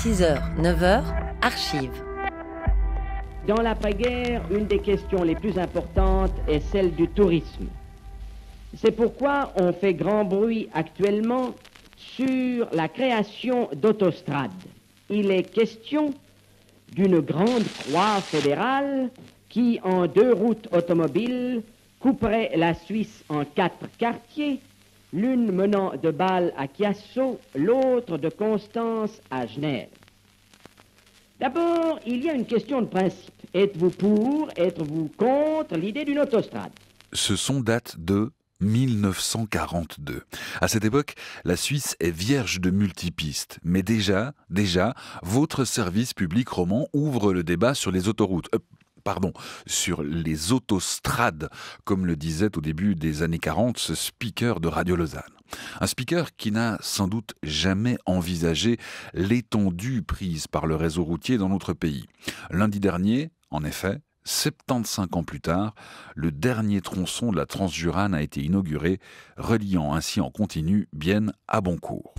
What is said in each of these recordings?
6h, 9h, Archives. Dans l'après-guerre, une des questions les plus importantes est celle du tourisme. C'est pourquoi on fait grand bruit actuellement sur la création d'autostrades. Il est question d'une grande croix fédérale qui, en 2 routes automobiles, couperait la Suisse en 4 quartiers, l'une menant de Bâle à Chiasso, l'autre de Constance à Genève. D'abord, il y a une question de principe. Êtes-vous pour, êtes-vous contre l'idée d'une autostrade? Ce son date de 1942. À cette époque, la Suisse est vierge de multipistes. Mais déjà, votre service public roman ouvre le débat sur les autoroutes. Sur les autostrades, comme le disait au début des années 40 ce speaker de Radio Lausanne. Un speaker qui n'a sans doute jamais envisagé l'étendue prise par le réseau routier dans notre pays. Lundi dernier, en effet, 75 ans plus tard, le dernier tronçon de la Transjurane a été inauguré, reliant ainsi en continu Bienne à Boncourt.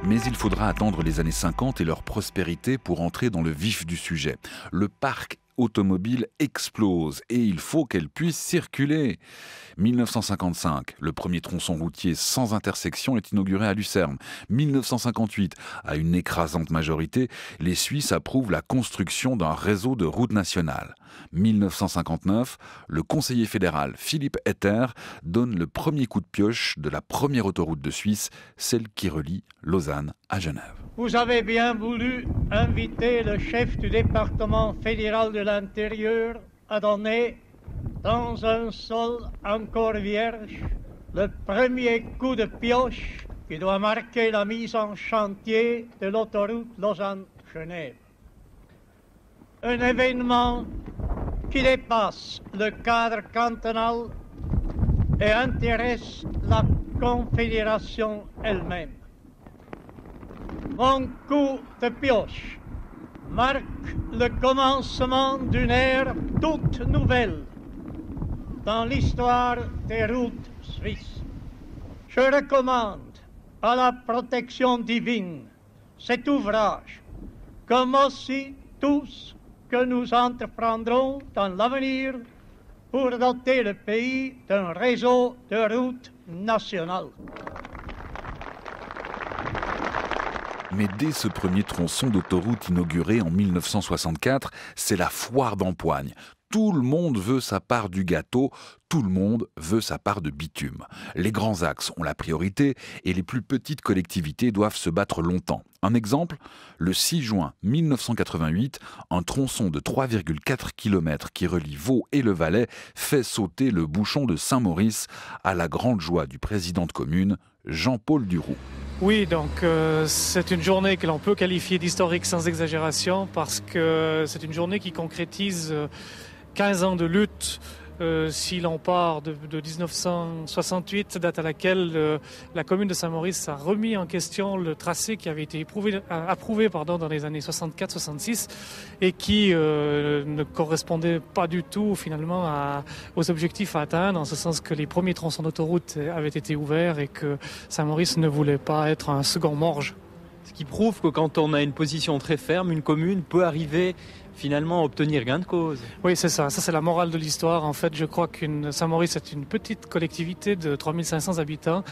Mais il faudra attendre les années 50 et leur prospérité pour entrer dans le vif du sujet. Le parc automobile explose et il faut qu'elle puisse circuler. 1955, le premier tronçon routier sans intersection est inauguré à Lucerne. 1958, à une écrasante majorité, les Suisses approuvent la construction d'un réseau de routes nationales. 1959, le conseiller fédéral Philippe Etter donne le premier coup de pioche de la première autoroute de Suisse, celle qui relie Lausanne à Genève. Vous avez bien voulu inviter le chef du département fédéral de l'Intérieur à donner, dans un sol encore vierge, le premier coup de pioche qui doit marquer la mise en chantier de l'autoroute Lausanne-Genève. Un événement qui dépasse le cadre cantonal et intéresse la Confédération elle-même. Mon coup de pioche marque le commencement d'une ère toute nouvelle dans l'histoire des routes suisses. Je recommande à la protection divine cet ouvrage, comme aussi tous que nous entreprendrons dans l'avenir pour doter le pays d'un réseau de routes nationales. Mais dès ce premier tronçon d'autoroute inauguré en 1964, c'est la foire d'empoigne. Tout le monde veut sa part du gâteau, tout le monde veut sa part de bitume. Les grands axes ont la priorité et les plus petites collectivités doivent se battre longtemps. Un exemple, le 6 juin 1988, un tronçon de 3,4 km qui relie Vaud et le Valais fait sauter le bouchon de Saint-Maurice à la grande joie du président de commune, Jean-Paul Duroux. Oui, donc c'est une journée que l'on peut qualifier d'historique sans exagération parce que c'est une journée qui concrétise 15 ans de lutte. Si l'on part de 1968, date à laquelle la commune de Saint-Maurice a remis en question le tracé qui avait été approuvé dans les années 64-66 et qui ne correspondait pas du tout finalement aux objectifs à atteindre, en ce sens que les premiers tronçons d'autoroute avaient été ouverts et que Saint-Maurice ne voulait pas être un second Morges. Ce qui prouve que quand on a une position très ferme, une commune peut arriver finalement à obtenir gain de cause. Oui, c'est ça. Ça, c'est la morale de l'histoire. En fait, je crois que Saint-Maurice est une petite collectivité de 3500 habitants.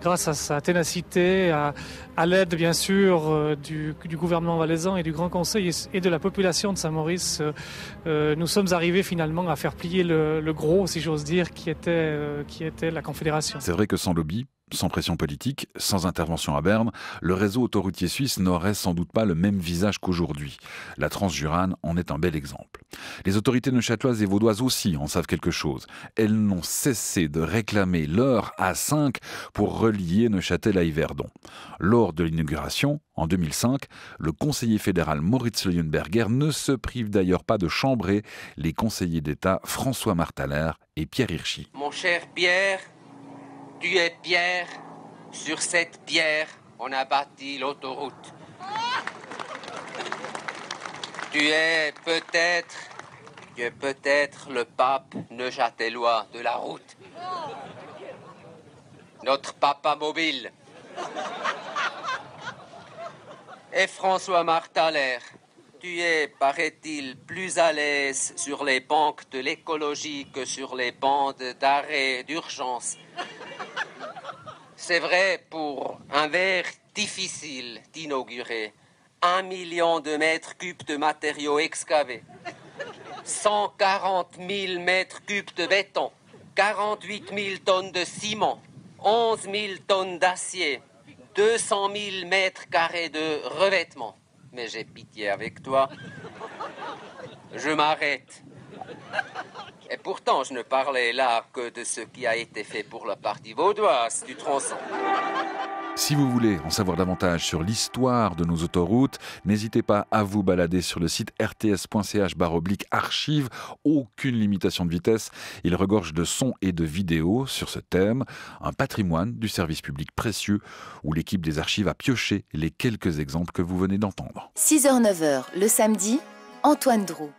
Grâce à sa ténacité, à l'aide, bien sûr, du gouvernement valaisan et du Grand Conseil et de la population de Saint-Maurice, nous sommes arrivés finalement à faire plier le gros, si j'ose dire, qui était la Confédération. C'est vrai que sans lobby, sans pression politique, sans intervention à Berne, le réseau autoroutier suisse n'aurait sans doute pas le même visage qu'aujourd'hui. La Transjurane en est un bel exemple. Les autorités neuchâteloises et vaudoises aussi en savent quelque chose. Elles n'ont cessé de réclamer l'heure A5 pour relier Neuchâtel à Yverdon. Lors de l'inauguration, en 2005, le conseiller fédéral Moritz Leuenberger ne se prive d'ailleurs pas de chambrer les conseillers d'État François Marthaler et Pierre Hirschi. Mon cher Pierre, tu es pierre, sur cette pierre, on a bâti l'autoroute. Tu es peut-être le pape neuchâtelois de la route. notre papa mobile. Et François Marthaler, tu es, paraît-il, plus à l'aise sur les bancs de l'écologie que sur les bancs d'arrêt d'urgence. C'est vrai pour un verre difficile d'inaugurer. 1 million de mètres cubes de matériaux excavés. 140 000 mètres cubes de béton. 48 000 tonnes de ciment. 11 000 tonnes d'acier. 200 000 mètres carrés de revêtement. Mais j'ai pitié avec toi. Je m'arrête. Et pourtant, je ne parlais là que de ce qui a été fait pour la partie vaudoise du tronçon. Si vous voulez en savoir davantage sur l'histoire de nos autoroutes, n'hésitez pas à vous balader sur le site rts.ch/archives. Aucune limitation de vitesse. Il regorge de sons et de vidéos sur ce thème. Un patrimoine du service public précieux où l'équipe des archives a pioché les quelques exemples que vous venez d'entendre. 6h-9h le samedi, Antoine Drou.